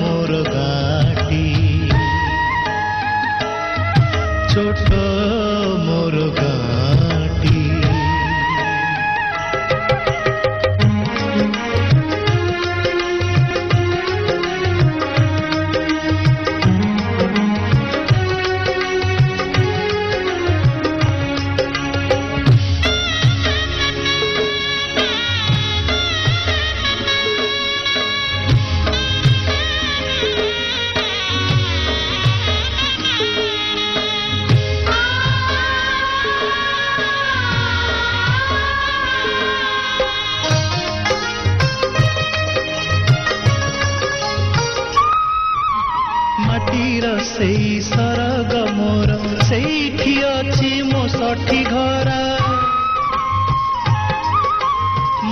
मोर गाटी छोट मोर गाटी सेई सरग मोर सेठी अछि मो सठी घरा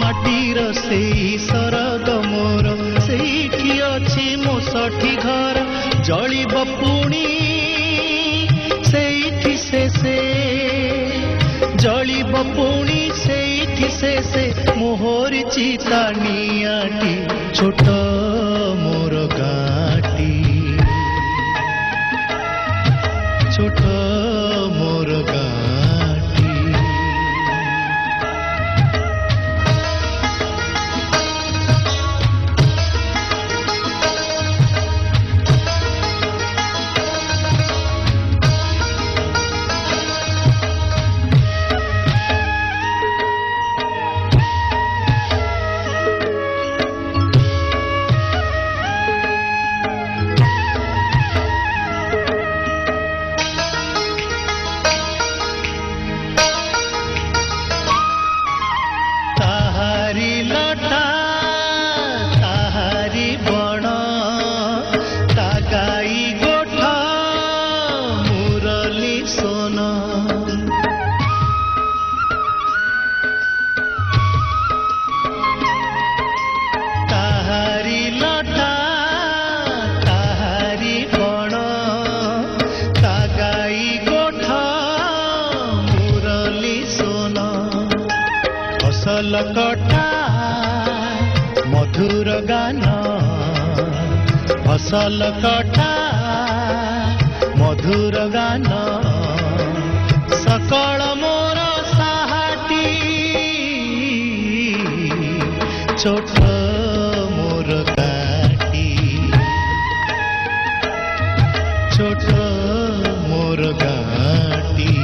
माटीर सेई सरग मोर सेठी अछि मो सठी घरा जलिब पुणी सेठी से जलिब पुणी सेठी से मोहरी चिता नियाटी छोट मोर गाटी छोट मोर गाटी कटा मधुर गान फसल कटा मधुर गान सकल मोर साहाटी छोट मोर गाटी छोट मोर गाटी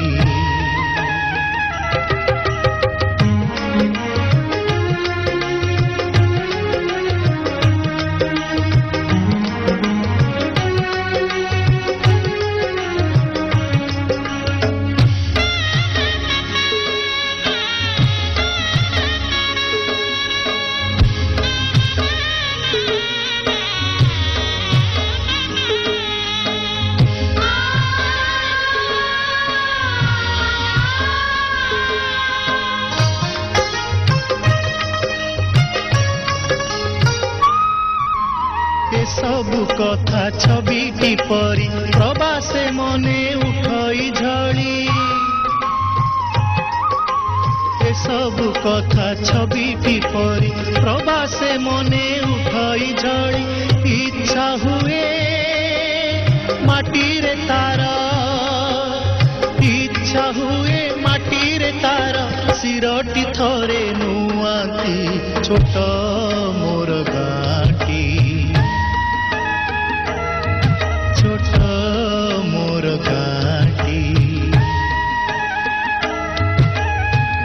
सबु कथा छविटी परी प्रवासे मने उठई झड़ी ए सबु कथा छविटी परी प्रवासे मने उठई झड़ी इच्छा हुए माटी रे तार इच्छा हुए माटी रे तार सिरटी थरे नुआती छोट मोर गाटी छोट मोर गाटी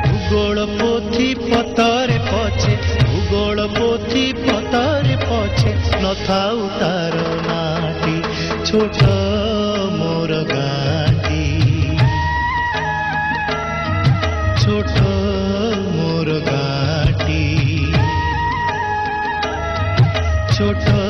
भूगोल पोथी पतरे पछे भूगोल पोथी पतरे पछे नथाउ तार नाटी छोट मोर गाटी छोट मोर गाटी छोट